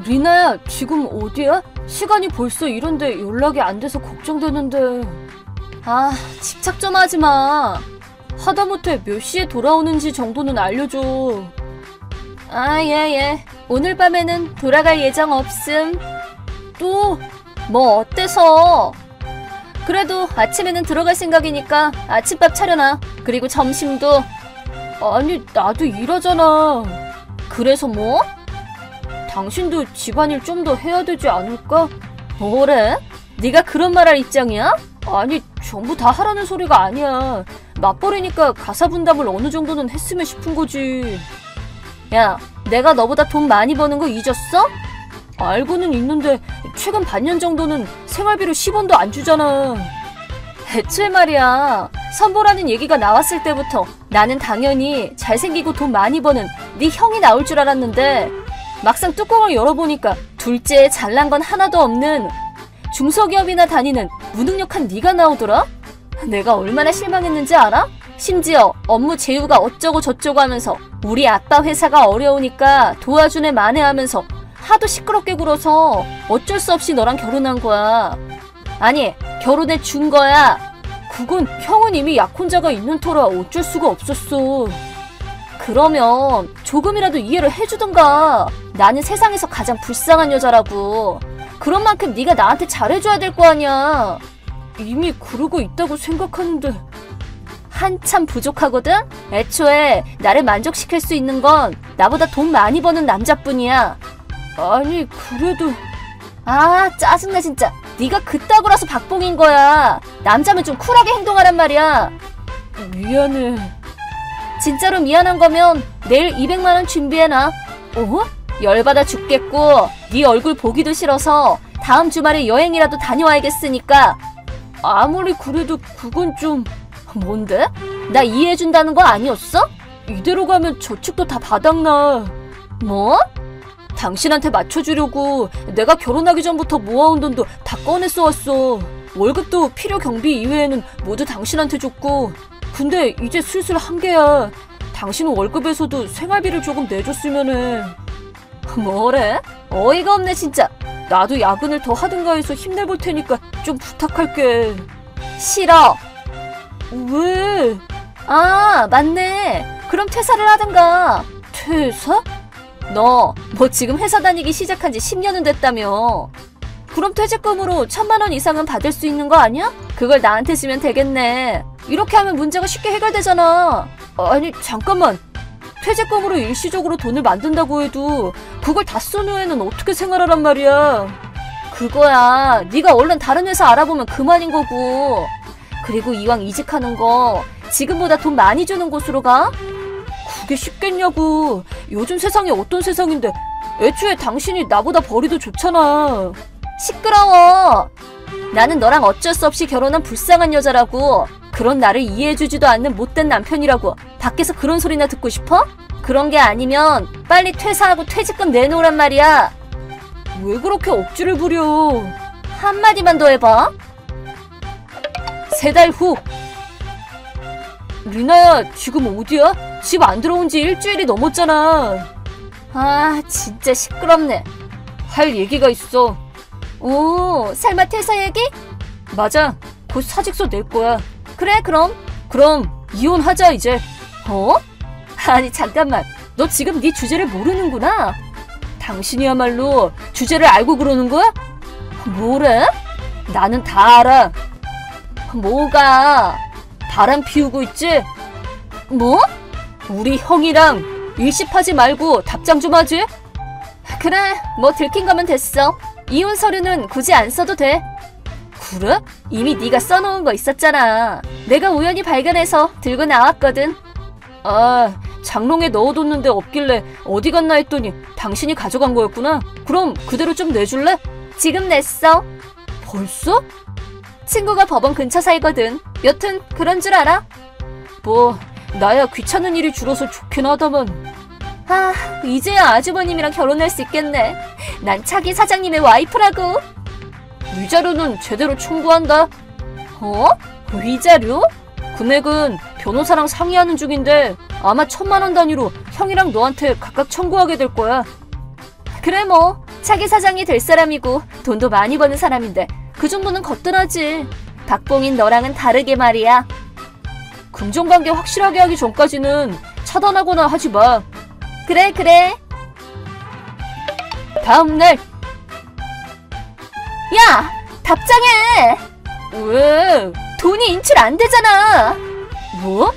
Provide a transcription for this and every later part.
리나야, 지금 어디야? 시간이 벌써 이런데 연락이 안 돼서 걱정되는데. 아, 집착 좀 하지 마. 하다못해 몇 시에 돌아오는지 정도는 알려줘. 아, 예. 오늘 밤에는 돌아갈 예정 없음. 또? 뭐 어때서? 그래도 아침에는 들어갈 생각이니까 아침밥 차려놔. 그리고 점심도. 아니, 나도 일하잖아. 그래서 뭐? 당신도 집안일 좀 더 해야 되지 않을까? 뭐래? 네가 그런 말 할 입장이야? 아니, 전부 다 하라는 소리가 아니야. 맞벌이니까 가사 분담을 어느 정도는 했으면 싶은 거지. 야, 내가 너보다 돈 많이 버는 거 잊었어? 알고는 있는데 최근 반년 정도는 생활비로 10원도 안 주잖아. 애초에 말이야, 선보라는 얘기가 나왔을 때부터 나는 당연히 잘생기고 돈 많이 버는 네 형이 나올 줄 알았는데 막상 뚜껑을 열어보니까 둘째에 잘난 건 하나도 없는 중소기업이나 다니는 무능력한 네가 나오더라? 내가 얼마나 실망했는지 알아? 심지어 업무 제휴가 어쩌고 저쩌고 하면서 우리 아빠 회사가 어려우니까 도와주네 만회하면서 하도 시끄럽게 굴어서 어쩔 수 없이 너랑 결혼한 거야. 아니, 결혼해 준 거야. 그건 형은 이미 약혼자가 있는 터라 어쩔 수가 없었어. 그러면 조금이라도 이해를 해주던가. 나는 세상에서 가장 불쌍한 여자라고. 그런 만큼 네가 나한테 잘해줘야 될 거 아니야. 이미 그러고 있다고 생각하는데. 한참 부족하거든? 애초에 나를 만족시킬 수 있는 건 나보다 돈 많이 버는 남자뿐이야. 아니, 그래도. 아, 짜증나 진짜. 네가 그따구라서 박봉인 거야. 남자면 좀 쿨하게 행동하란 말이야. 미안해. 진짜로 미안한 거면 내일 200만 원 준비해놔. 어? 열받아 죽겠고 네 얼굴 보기도 싫어서 다음 주말에 여행이라도 다녀와야겠으니까. 아무리 그래도 그건 좀... 뭔데? 나 이해해준다는 거 아니었어? 이대로 가면 저축도 다 바닥나. 뭐? 당신한테 맞춰주려고 내가 결혼하기 전부터 모아온 돈도 다 꺼내 써왔어. 월급도 필요 경비 이외에는 모두 당신한테 줬고. 근데 이제 슬슬 한계야. 당신은 월급에서도 생활비를 조금 내줬으면 해. 뭐래? 어이가 없네 진짜. 나도 야근을 더 하든가 해서 힘내볼 테니까 좀 부탁할게. 싫어. 왜? 아, 맞네. 그럼 퇴사를 하든가. 퇴사? 너 뭐 지금 회사 다니기 시작한 지 10년은 됐다며. 그럼 퇴직금으로 1000만 원 이상은 받을 수 있는 거 아니야? 그걸 나한테 주면 되겠네. 이렇게 하면 문제가 쉽게 해결되잖아. 아니, 잠깐만. 퇴직금으로 일시적으로 돈을 만든다고 해도 그걸 다 쓴 후에는 어떻게 생활하란 말이야. 그거야, 네가 얼른 다른 회사 알아보면 그만인 거고. 그리고 이왕 이직하는 거 지금보다 돈 많이 주는 곳으로 가? 그게 쉽겠냐고. 요즘 세상이 어떤 세상인데. 애초에 당신이 나보다 벌이도 좋잖아. 시끄러워. 나는 너랑 어쩔 수 없이 결혼한 불쌍한 여자라고. 그런 나를 이해해주지도 않는 못된 남편이라고. 밖에서 그런 소리나 듣고 싶어? 그런 게 아니면 빨리 퇴사하고 퇴직금 내놓으란 말이야. 왜 그렇게 억지를 부려. 한마디만 더 해봐. 3달 후. 리나야, 지금 어디야? 집 안 들어온 지 일주일이 넘었잖아. 아, 진짜 시끄럽네. 할 얘기가 있어. 오, 설마 퇴사 얘기? 맞아. 곧 사직서 낼 거야. 그래, 그럼 이혼하자 이제. 어? 아니, 잠깐만. 너 지금 네 주제를 모르는구나. 당신이야말로 주제를 알고 그러는 거야? 뭐래? 나는 다 알아. 뭐가? 바람 피우고 있지? 뭐? 우리 형이랑 일십하지 말고 답장 좀 하지? 그래, 뭐 들킨 거면 됐어. 이혼 서류는 굳이 안 써도 돼. 그래? 이미 네가 써놓은 거 있었잖아. 내가 우연히 발견해서 들고 나왔거든. 아, 장롱에 넣어뒀는데 없길래 어디 갔나 했더니 당신이 가져간 거였구나. 그럼 그대로 좀 내줄래? 지금 냈어. 벌써? 친구가 법원 근처 살거든. 여튼 그런 줄 알아? 뭐 나야 귀찮은 일이 줄어서 좋긴 하다만. 아, 이제야 아주버님이랑 결혼할 수 있겠네. 난 차기 사장님의 와이프라고. 위자료는 제대로 청구한다. 어? 위자료? 금액은 변호사랑 상의하는 중인데 아마 1000만 원 단위로 형이랑 너한테 각각 청구하게 될 거야. 그래 뭐 차기 사장이 될 사람이고 돈도 많이 버는 사람인데 그 정도는 거뜬하지. 박봉인 너랑은 다르게 말이야. 금전관계 확실하게 하기 전까지는 차단하거나 하지 마. 그래. 다음날. 야! 답장해! 왜? 돈이 인출 안 되잖아. 뭐?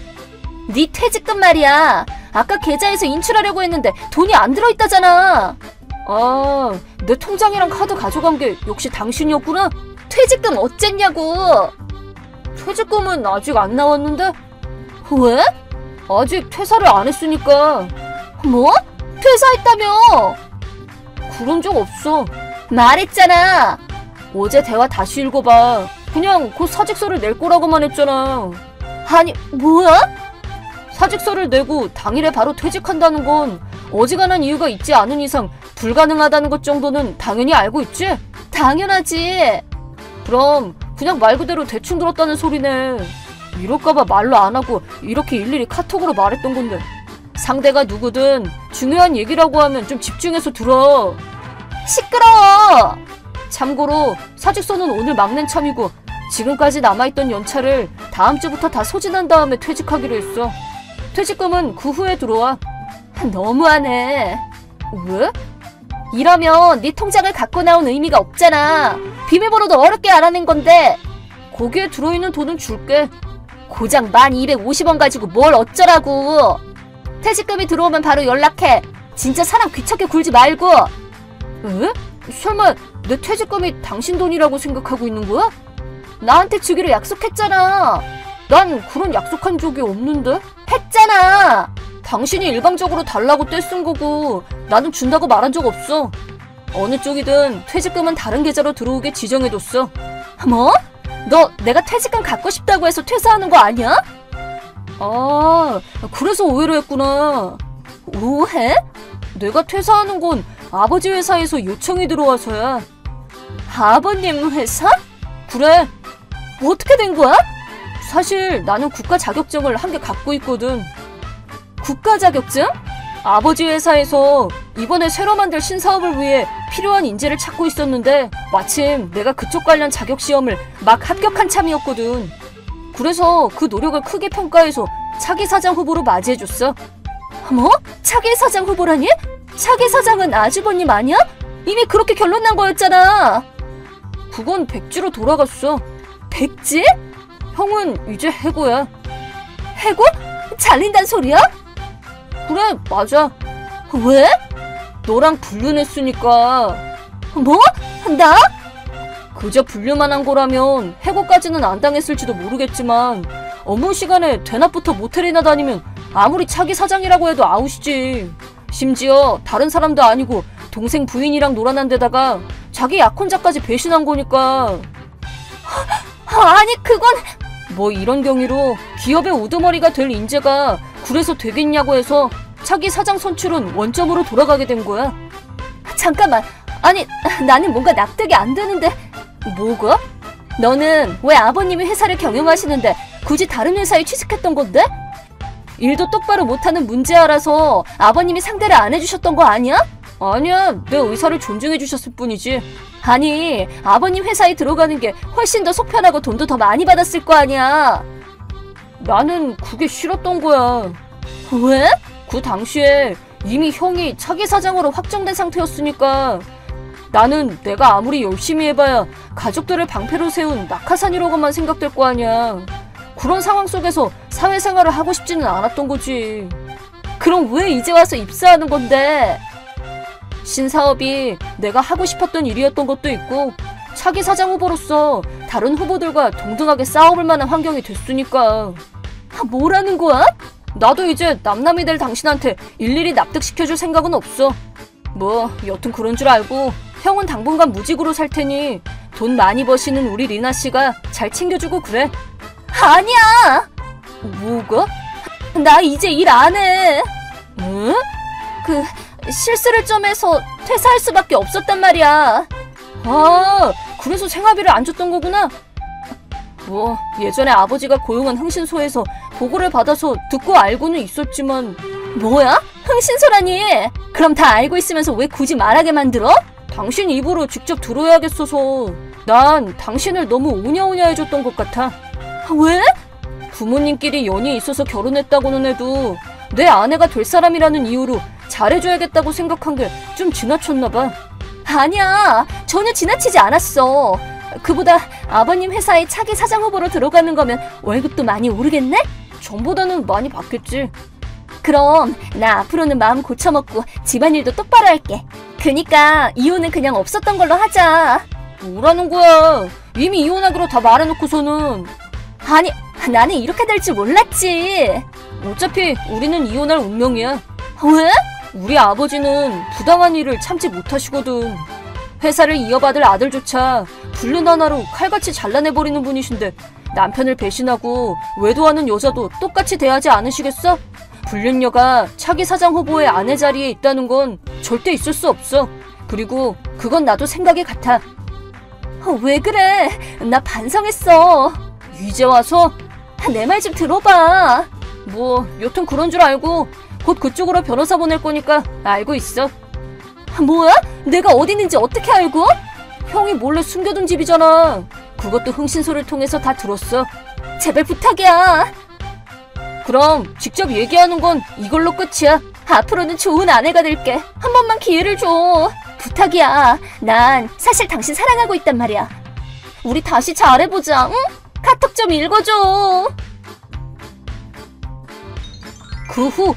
네 퇴직금 말이야. 아까 계좌에서 인출하려고 했는데 돈이 안 들어있다잖아. 아, 내 통장이랑 카드 가져간 게 역시 당신이었구나? 퇴직금 어쨌냐고. 퇴직금은 아직 안 나왔는데? 왜? 아직 퇴사를 안 했으니까. 뭐? 퇴사했다며? 그런 적 없어. 말했잖아. 어제 대화 다시 읽어봐. 그냥 곧 사직서를 낼 거라고만 했잖아. 아니, 뭐야? 사직서를 내고 당일에 바로 퇴직한다는 건 어지간한 이유가 있지 않은 이상 불가능하다는 것 정도는 당연히 알고 있지? 당연하지. 그럼 그냥 말 그대로 대충 들었다는 소리네. 이럴까봐 말로 안 하고 이렇게 일일이 카톡으로 말했던 건데. 상대가 누구든 중요한 얘기라고 하면 좀 집중해서 들어. 시끄러워. 참고로 사직서는 오늘 막내 참이고 지금까지 남아있던 연차를 다음 주부터 다 소진한 다음에 퇴직하기로 했어. 퇴직금은 그 후에 들어와. 너무하네. 왜? 이러면 네 통장을 갖고 나온 의미가 없잖아. 비밀번호도 어렵게 알아낸 건데. 거기에 들어있는 돈은 줄게. 고작 1250원 가지고 뭘 어쩌라고. 퇴직금이 들어오면 바로 연락해. 진짜 사람 귀찮게 굴지 말고. 에? 설마 내 퇴직금이 당신 돈이라고 생각하고 있는 거야? 나한테 주기로 약속했잖아. 난 그런 약속한 적이 없는데? 했잖아. 당신이 일방적으로 달라고 떼쓴 거고 나는 준다고 말한 적 없어. 어느 쪽이든 퇴직금은 다른 계좌로 들어오게 지정해뒀어. 뭐? 너 내가 퇴직금 갖고 싶다고 해서 퇴사하는 거 아니야? 아, 그래서 오해를 했구나. 오해? 내가 퇴사하는 건 아버지 회사에서 요청이 들어와서야. 아버님 회사? 그래. 어떻게 된 거야? 사실 나는 국가 자격증을 한 개 갖고 있거든. 국가 자격증? 아버지 회사에서 이번에 새로 만들 신사업을 위해 필요한 인재를 찾고 있었는데 마침 내가 그쪽 관련 자격 시험을 막 합격한 참이었거든. 그래서 그 노력을 크게 평가해서 차기 사장 후보로 맞이해줬어. 뭐? 차기 사장 후보라니? 차기 사장은 아주버님 아니야? 이미 그렇게 결론 난 거였잖아. 그건 백지로 돌아갔어. 백지? 형은 이제 해고야. 해고? 잘린단 소리야? 그래, 맞아. 왜? 너랑 불륜했으니까. 뭐? 나? 그저 불륜만 한 거라면 해고까지는 안 당했을지도 모르겠지만 업무 시간에 대낮부터 모텔이나 다니면 아무리 차기 사장이라고 해도 아웃이지. 심지어 다른 사람도 아니고 동생 부인이랑 놀아난 데다가 자기 약혼자까지 배신한 거니까. 아니 그건... 뭐 이런 경위로 기업의 우두머리가 될 인재가 그래서 되겠냐고 해서 차기 사장 선출은 원점으로 돌아가게 된 거야. 잠깐만. 아니 나는 뭔가 납득이 안 되는데. 뭐가? 너는 왜 아버님이 회사를 경영하시는데 굳이 다른 회사에 취직했던 건데? 일도 똑바로 못하는 문제아라서 아버님이 상대를 안 해주셨던 거 아니야? 아니야, 내 의사를 존중해 주셨을 뿐이지. 아니, 아버님 회사에 들어가는 게 훨씬 더 속편하고 돈도 더 많이 받았을 거 아니야. 나는 그게 싫었던 거야. 왜? 그 당시에 이미 형이 차기 사장으로 확정된 상태였으니까. 나는 내가 아무리 열심히 해봐야 가족들을 방패로 세운 낙하산이라고만 생각될 거 아니야. 그런 상황 속에서 사회생활을 하고 싶지는 않았던 거지. 그럼 왜 이제 와서 입사하는 건데? 신사업이 내가 하고 싶었던 일이었던 것도 있고 차기 사장 후보로서 다른 후보들과 동등하게 싸워볼 만한 환경이 됐으니까. 뭐라는 거야? 나도 이제 남남이 될 당신한테 일일이 납득시켜줄 생각은 없어. 뭐 여튼 그런 줄 알고 형은 당분간 무직으로 살 테니 돈 많이 버시는 우리 리나 씨가 잘 챙겨주고 그래. 아니야! 뭐가? 나 이제 일 안 해. 응? 실수를 좀 해서 퇴사할 수밖에 없었단 말이야. 아, 그래서 생활비를 안 줬던 거구나? 뭐 예전에 아버지가 고용한 흥신소에서 보고를 받아서 듣고 알고는 있었지만. 뭐야? 흥신소라니! 그럼 다 알고 있으면서 왜 굳이 말하게 만들어? 당신 입으로 직접 들어야겠어서. 난 당신을 너무 오냐오냐 해줬던 것 같아. 왜? 부모님끼리 연이 있어서 결혼했다고는 해도 내 아내가 될 사람이라는 이유로 잘해줘야겠다고 생각한 게 좀 지나쳤나 봐. 아니야, 전혀 지나치지 않았어. 그보다 아버님 회사에 차기 사장 후보로 들어가는 거면 월급도 많이 오르겠네? 전보다는 많이 받겠지. 그럼 나 앞으로는 마음 고쳐먹고 집안일도 똑바로 할게. 그니까 이혼은 그냥 없었던 걸로 하자. 뭐라는 거야? 이미 이혼하기로 다 말해놓고서는. 아니, 나는 이렇게 될 줄 몰랐지. 어차피 우리는 이혼할 운명이야. 왜? 우리 아버지는 부당한 일을 참지 못하시거든. 회사를 이어받을 아들조차 불륜 하나로 칼같이 잘라내버리는 분이신데 남편을 배신하고 외도하는 여자도 똑같이 대하지 않으시겠어? 불륜녀가 차기 사장 후보의 아내 자리에 있다는 건 절대 있을 수 없어. 그리고 그건 나도 생각이 같아. 왜 그래? 나 반성했어. 이제 와서? 내 말 좀 들어봐. 뭐 여튼 그런 줄 알고 곧 그쪽으로 변호사 보낼 거니까 알고 있어. 뭐야? 내가 어디 있는지 어떻게 알고? 형이 몰래 숨겨둔 집이잖아. 그것도 흥신소를 통해서 다 들었어. 제발 부탁이야. 그럼 직접 얘기하는 건 이걸로 끝이야. 앞으로는 좋은 아내가 될게. 한 번만 기회를 줘. 부탁이야. 난 사실 당신 사랑하고 있단 말이야. 우리 다시 잘해보자, 응? 카톡 좀 읽어줘. 그 후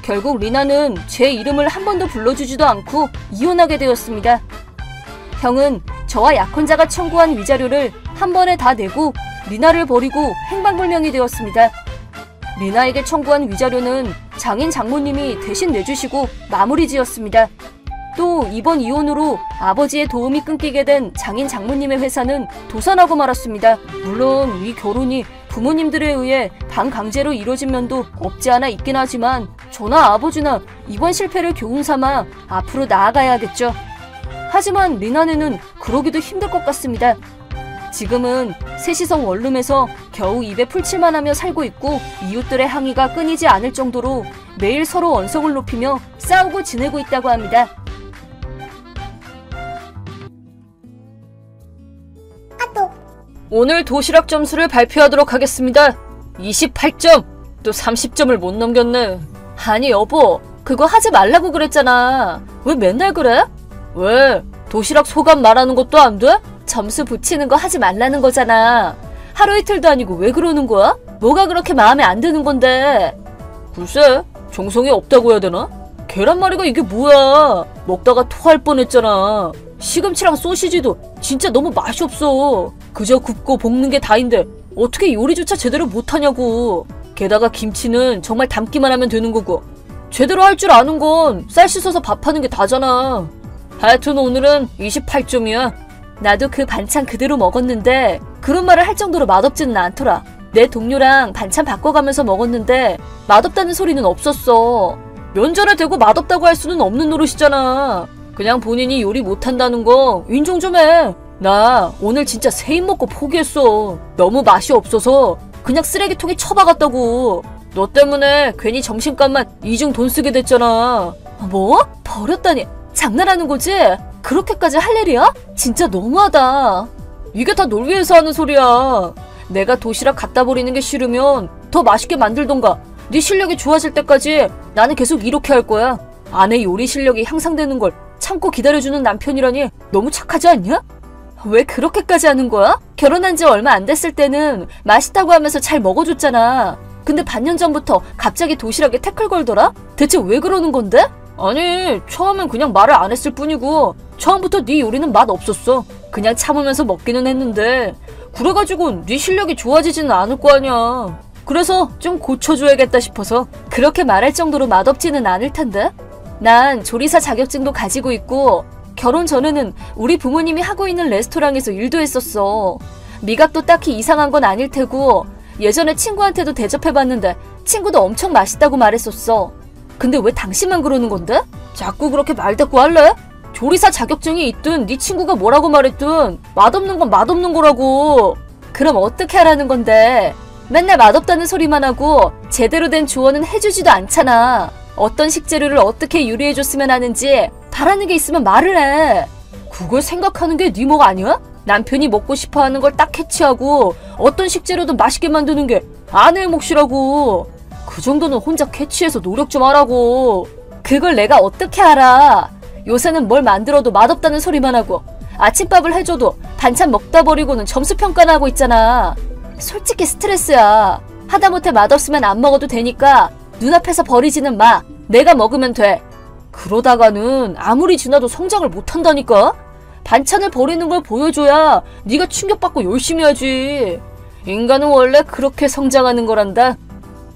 결국 리나는 제 이름을 한 번도 불러주지도 않고 이혼하게 되었습니다. 형은 저와 약혼자가 청구한 위자료를 한 번에 다 내고 리나를 버리고 행방불명이 되었습니다. 리나에게 청구한 위자료는 장인 장모님이 대신 내주시고 마무리 지었습니다. 또 이번 이혼으로 아버지의 도움이 끊기게 된 장인 장모님의 회사는 도산하고 말았습니다. 물론 이 결혼이 부모님들에 의해 반강제로 이뤄진 면도 없지 않아 있긴 하지만 저나 아버지나 이번 실패를 교훈삼아 앞으로 나아가야겠죠. 하지만 리나네는 그러기도 힘들 것 같습니다. 지금은 세시성 원룸에서 겨우 입에 풀칠만 하며 살고 있고 이웃들의 항의가 끊이지 않을 정도로 매일 서로 언성을 높이며 싸우고 지내고 있다고 합니다. 오늘 도시락 점수를 발표하도록 하겠습니다. 28점! 또 30점을 못 넘겼네. 아니 여보, 그거 하지 말라고 그랬잖아. 왜 맨날 그래? 왜? 도시락 소감 말하는 것도 안 돼? 점수 붙이는 거 하지 말라는 거잖아. 하루 이틀도 아니고 왜 그러는 거야? 뭐가 그렇게 마음에 안 드는 건데? 글쎄, 정성이 없다고 해야 되나? 계란말이가 이게 뭐야? 먹다가 토할 뻔했잖아. 시금치랑 소시지도 진짜 너무 맛이 없어. 그저 굽고 볶는 게 다인데 어떻게 요리조차 제대로 못하냐고. 게다가 김치는 정말 담기만 하면 되는 거고 제대로 할 줄 아는 건 쌀 씻어서 밥하는 게 다잖아. 하여튼 오늘은 28점이야. 나도 그 반찬 그대로 먹었는데 그런 말을 할 정도로 맛없지는 않더라. 내 동료랑 반찬 바꿔가면서 먹었는데 맛없다는 소리는 없었어. 면전에 대고 맛없다고 할 수는 없는 노릇이잖아. 그냥 본인이 요리 못한다는 거 인정 좀 해. 나 오늘 진짜 세 입 먹고 포기했어. 너무 맛이 없어서 그냥 쓰레기통에 처박았다고. 너 때문에 괜히 점심값만 이중 돈 쓰게 됐잖아. 뭐? 버렸다니? 장난하는 거지? 그렇게까지 할 일이야? 진짜 너무하다. 이게 다 널 위해서 하는 소리야. 내가 도시락 갖다 버리는 게 싫으면 더 맛있게 만들던가. 네 실력이 좋아질 때까지 나는 계속 이렇게 할 거야. 아내 요리 실력이 향상되는 걸 참고 기다려주는 남편이라니 너무 착하지 않냐? 왜 그렇게까지 하는 거야? 결혼한 지 얼마 안 됐을 때는 맛있다고 하면서 잘 먹어줬잖아. 근데 반년 전부터 갑자기 도시락에 태클 걸더라? 대체 왜 그러는 건데? 아니, 처음엔 그냥 말을 안 했을 뿐이고 처음부터 네 요리는 맛 없었어. 그냥 참으면서 먹기는 했는데 그래가지고 네 실력이 좋아지지는 않을 거 아니야. 그래서 좀 고쳐줘야겠다 싶어서. 그렇게 말할 정도로 맛없지는 않을 텐데. 난 조리사 자격증도 가지고 있고 결혼 전에는 우리 부모님이 하고 있는 레스토랑에서 일도 했었어. 미각도 딱히 이상한 건 아닐 테고 예전에 친구한테도 대접해봤는데 친구도 엄청 맛있다고 말했었어. 근데 왜 당신만 그러는 건데? 자꾸 그렇게 말대꾸 할래? 조리사 자격증이 있든 네 친구가 뭐라고 말했든 맛없는 건 맛없는 거라고. 그럼 어떻게 하라는 건데? 맨날 맛없다는 소리만 하고 제대로 된 조언은 해주지도 않잖아. 어떤 식재료를 어떻게 요리해줬으면 하는지 바라는 게 있으면 말을 해. 그걸 생각하는 게 네 목 아니야? 남편이 먹고 싶어하는 걸 딱 캐치하고 어떤 식재료든 맛있게 만드는 게 아내의 몫이라고. 그 정도는 혼자 캐치해서 노력 좀 하라고. 그걸 내가 어떻게 알아. 요새는 뭘 만들어도 맛없다는 소리만 하고 아침밥을 해줘도 반찬 먹다 버리고는 점수평가나 하고 있잖아. 솔직히 스트레스야. 하다못해 맛없으면 안 먹어도 되니까 눈앞에서 버리지는 마. 내가 먹으면 돼. 그러다가는 아무리 지나도 성장을 못한다니까? 반찬을 버리는 걸 보여줘야 네가 충격받고 열심히 하지. 인간은 원래 그렇게 성장하는 거란다.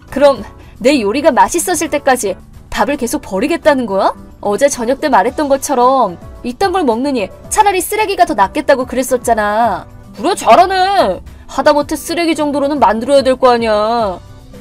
그럼 내 요리가 맛있어질 때까지 밥을 계속 버리겠다는 거야? 어제 저녁 때 말했던 것처럼 이딴 걸 먹느니 차라리 쓰레기가 더 낫겠다고 그랬었잖아. 그래, 잘하네. 하다못해 쓰레기 정도로는 만들어야 될 거 아니야.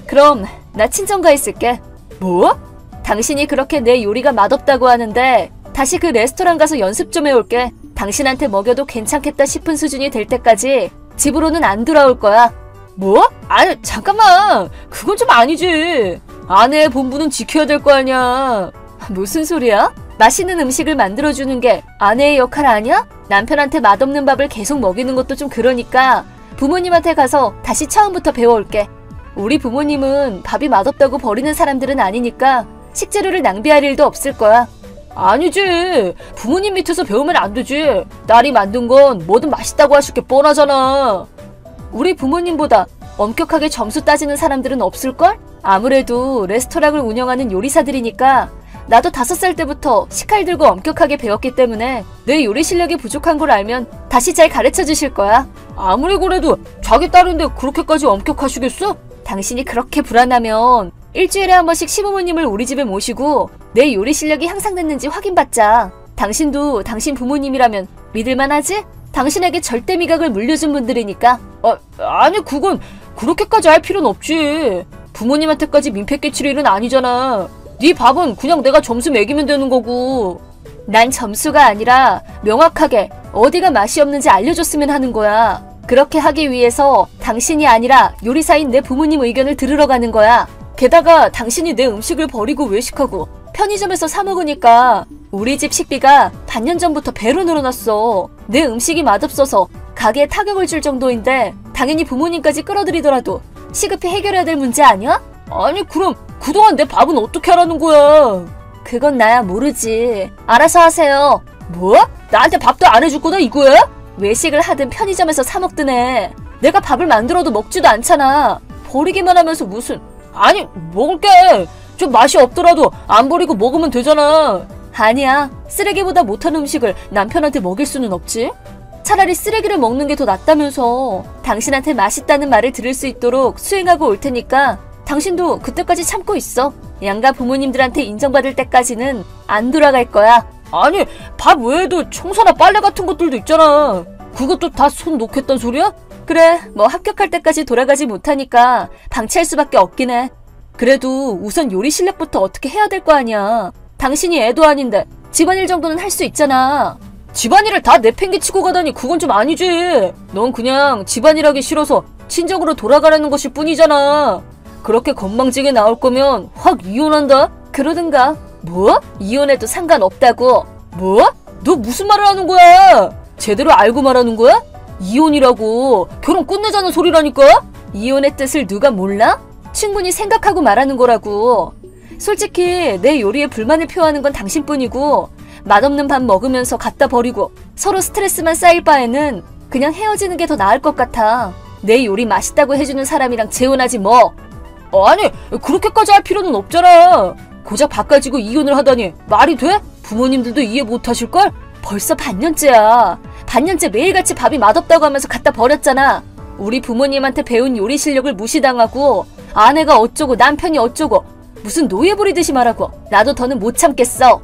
그럼 나 친정가 있을게. 뭐? 당신이 그렇게 내 요리가 맛없다고 하는데 다시 그 레스토랑 가서 연습 좀 해올게. 당신한테 먹여도 괜찮겠다 싶은 수준이 될 때까지 집으로는 안 돌아올 거야. 뭐? 아니, 잠깐만. 그건 좀 아니지. 아내의 본분은 지켜야 될 거 아니야. 무슨 소리야? 맛있는 음식을 만들어주는 게 아내의 역할 아니야? 남편한테 맛없는 밥을 계속 먹이는 것도 좀 그러니까 부모님한테 가서 다시 처음부터 배워올게. 우리 부모님은 밥이 맛없다고 버리는 사람들은 아니니까 식재료를 낭비할 일도 없을 거야. 아니지. 부모님 밑에서 배우면 안 되지. 딸이 만든 건 뭐든 맛있다고 하실 게 뻔하잖아. 우리 부모님보다 엄격하게 점수 따지는 사람들은 없을걸? 아무래도 레스토랑을 운영하는 요리사들이니까 나도 5살 때부터 식칼 들고 엄격하게 배웠기 때문에 내 요리 실력이 부족한 걸 알면 다시 잘 가르쳐 주실 거야. 아무리 그래도 자기 딸인데 그렇게까지 엄격하시겠어? 당신이 그렇게 불안하면 일주일에 한 번씩 시부모님을 우리 집에 모시고 내 요리 실력이 향상됐는지 확인받자. 당신도 당신 부모님이라면 믿을만하지? 당신에게 절대 미각을 물려준 분들이니까. 아니, 그건 그렇게까지 할 필요는 없지. 부모님한테까지 민폐 끼칠 일은 아니잖아. 네 밥은 그냥 내가 점수 매기면 되는 거고. 난 점수가 아니라 명확하게 어디가 맛이 없는지 알려줬으면 하는 거야. 그렇게 하기 위해서 당신이 아니라 요리사인 내 부모님 의견을 들으러 가는 거야. 게다가 당신이 내 음식을 버리고 외식하고 편의점에서 사 먹으니까 우리 집 식비가 반년 전부터 배로 늘어났어. 내 음식이 맛없어서 가게에 타격을 줄 정도인데 당연히 부모님까지 끌어들이더라도 시급히 해결해야 될 문제 아니야? 아니, 그럼 그동안 내 밥은 어떻게 하라는 거야? 그건 나야 모르지. 알아서 하세요. 뭐? 나한테 밥도 안 해줄 거다 이거야? 외식을 하든 편의점에서 사 먹든 해. 내가 밥을 만들어도 먹지도 않잖아. 버리기만 하면서 무슨. 아니, 먹을게. 좀 맛이 없더라도 안 버리고 먹으면 되잖아. 아니야. 쓰레기보다 못한 음식을 남편한테 먹일 수는 없지. 차라리 쓰레기를 먹는 게 더 낫다면서. 당신한테 맛있다는 말을 들을 수 있도록 수행하고 올 테니까 당신도 그때까지 참고 있어. 양가 부모님들한테 인정받을 때까지는 안 돌아갈 거야. 아니, 밥 외에도 청소나 빨래 같은 것들도 있잖아. 그것도 다 손 놓겠단 소리야? 그래, 뭐 합격할 때까지 돌아가지 못하니까 방치할 수밖에 없긴 해. 그래도 우선 요리 실력부터 어떻게 해야 될 거 아니야. 당신이 애도 아닌데 집안일 정도는 할 수 있잖아. 집안일을 다 내팽개치고 가다니 그건 좀 아니지. 넌 그냥 집안일 하기 싫어서 친정으로 돌아가라는 것일 뿐이잖아. 그렇게 건방지게 나올 거면 확 이혼한다? 그러든가. 뭐? 이혼해도 상관없다고. 뭐? 너 무슨 말을 하는 거야? 제대로 알고 말하는 거야? 이혼이라고 결혼 끝내자는 소리라니까? 이혼의 뜻을 누가 몰라? 충분히 생각하고 말하는 거라고. 솔직히 내 요리에 불만을 표하는 건 당신뿐이고 맛없는 밥 먹으면서 갖다 버리고 서로 스트레스만 쌓일 바에는 그냥 헤어지는 게 더 나을 것 같아. 내 요리 맛있다고 해주는 사람이랑 재혼하지 뭐. 아니, 그렇게까지 할 필요는 없잖아. 고작 밥 가지고 이혼을 하다니 말이 돼? 부모님들도 이해 못하실걸? 벌써 반년째야. 반년째 매일같이 밥이 맛없다고 하면서 갖다 버렸잖아. 우리 부모님한테 배운 요리 실력을 무시당하고 아내가 어쩌고 남편이 어쩌고 무슨 노예 부리듯이 말하고 나도 더는 못 참겠어.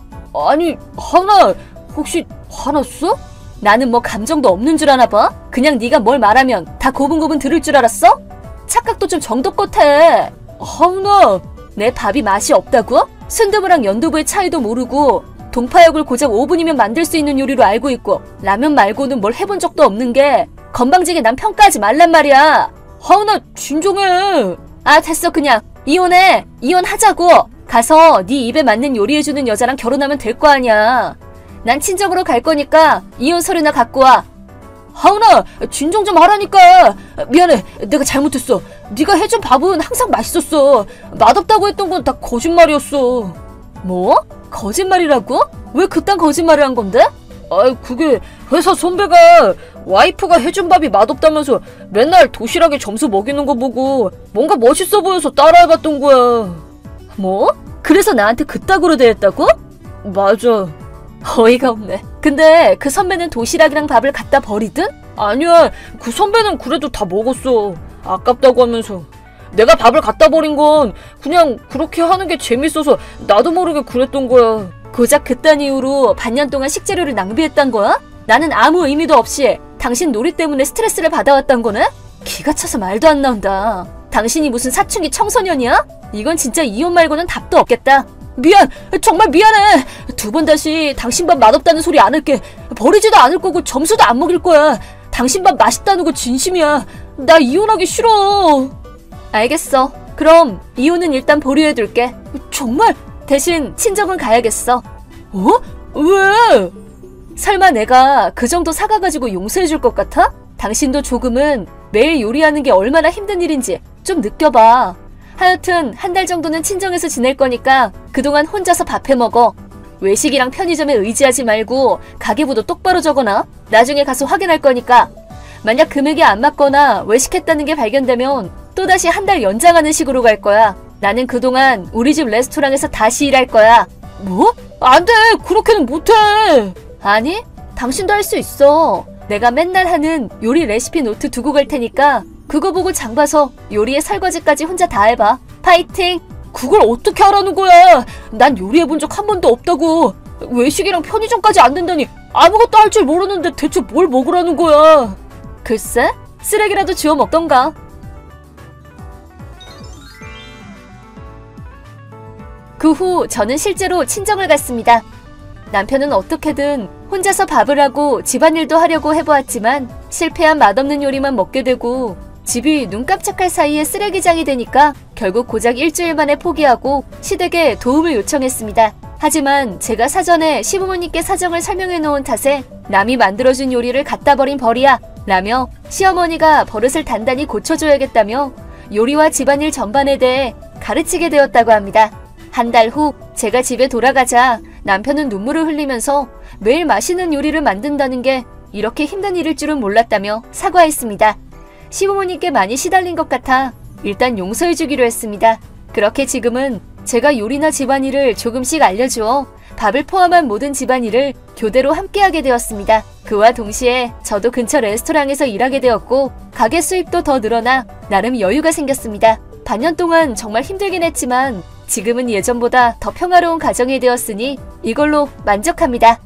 아니, 하나 혹시 화났어? 나는 뭐 감정도 없는 줄 아나 봐? 그냥 네가 뭘 말하면 다 고분고분 들을 줄 알았어? 착각도 좀 정도껏 해. 하나, 내 밥이 맛이 없다고? 순두부랑 연두부의 차이도 모르고 동파육을 고작 5분이면 만들 수 있는 요리로 알고 있고 라면 말고는 뭘 해본 적도 없는 게 건방지게 난 평가하지 말란 말이야. 하은아, 진정해. 아, 됐어. 그냥 이혼해. 이혼하자고. 가서 네 입에 맞는 요리해주는 여자랑 결혼하면 될 거 아니야. 난 친정으로 갈 거니까 이혼 서류나 갖고 와. 하은아, 진정 좀 하라니까. 미안해, 내가 잘못했어. 네가 해준 밥은 항상 맛있었어. 맛없다고 했던 건 다 거짓말이었어. 뭐? 거짓말이라고? 왜 그딴 거짓말을 한 건데? 그게 회사 선배가 와이프가 해준 밥이 맛없다면서 맨날 도시락에 점수 먹이는 거 보고 뭔가 멋있어 보여서 따라해봤던 거야. 뭐? 그래서 나한테 그따구로 대했다고? 맞아. 어이가 없네. 근데 그 선배는 도시락이랑 밥을 갖다 버리든? 아니야, 그 선배는 그래도 다 먹었어. 아깝다고 하면서. 내가 밥을 갖다 버린 건 그냥 그렇게 하는 게 재밌어서 나도 모르게 그랬던 거야. 고작 그딴 이유로 반년 동안 식재료를 낭비했단 거야? 나는 아무 의미도 없이 당신 놀이 때문에 스트레스를 받아왔단 거네? 기가 차서 말도 안 나온다. 당신이 무슨 사춘기 청소년이야? 이건 진짜 이혼 말고는 답도 없겠다. 미안! 정말 미안해! 2번 다시 당신 밥 맛없다는 소리 안 할게. 버리지도 않을 거고 점수도 안 먹일 거야. 당신 밥 맛있다는 거 진심이야. 나 이혼하기 싫어. 알겠어. 그럼 이혼은 일단 보류해둘게. 정말? 대신 친정은 가야겠어. 어? 왜? 설마 내가 그 정도 사과가지고 용서해줄 것 같아? 당신도 조금은 매일 요리하는 게 얼마나 힘든 일인지 좀 느껴봐. 하여튼 한 달 정도는 친정에서 지낼 거니까 그동안 혼자서 밥 해먹어. 외식이랑 편의점에 의지하지 말고 가계부도 똑바로 적어놔. 나중에 가서 확인할 거니까. 만약 금액이 안 맞거나 외식했다는 게 발견되면 또다시 한 달 연장하는 식으로 갈 거야. 나는 그동안 우리 집 레스토랑에서 다시 일할 거야. 뭐? 안 돼! 그렇게는 못해! 아니, 당신도 할 수 있어. 내가 맨날 하는 요리 레시피 노트 두고 갈 테니까 그거 보고 장 봐서 요리의 설거지까지 혼자 다 해봐. 파이팅! 그걸 어떻게 하라는 거야? 난 요리해본 적 한 번도 없다고. 외식이랑 편의점까지 안 된다니 아무것도 할 줄 모르는데 대체 뭘 먹으라는 거야? 글쎄? 쓰레기라도 주워 먹던가. 그 후 저는 실제로 친정을 갔습니다. 남편은 어떻게든 혼자서 밥을 하고 집안일도 하려고 해보았지만 실패한 맛없는 요리만 먹게 되고 집이 눈 깜짝할 사이에 쓰레기장이 되니까 결국 고작 일주일 만에 포기하고 시댁에 도움을 요청했습니다. 하지만 제가 사전에 시부모님께 사정을 설명해 놓은 탓에 남이 만들어준 요리를 갖다 버린 벌이야 라며 시어머니가 버릇을 단단히 고쳐줘야겠다며 요리와 집안일 전반에 대해 가르치게 되었다고 합니다. 한 달 후 제가 집에 돌아가자 남편은 눈물을 흘리면서 매일 맛있는 요리를 만든다는 게 이렇게 힘든 일일 줄은 몰랐다며 사과했습니다. 시부모님께 많이 시달린 것 같아 일단 용서해주기로 했습니다. 그렇게 지금은 제가 요리나 집안일을 조금씩 알려주어 밥을 포함한 모든 집안일을 교대로 함께하게 되었습니다. 그와 동시에 저도 근처 레스토랑에서 일하게 되었고 가게 수입도 더 늘어나 나름 여유가 생겼습니다. 반년 동안 정말 힘들긴 했지만 지금은 예전보다 더 평화로운 가정이 되었으니 이걸로 만족합니다.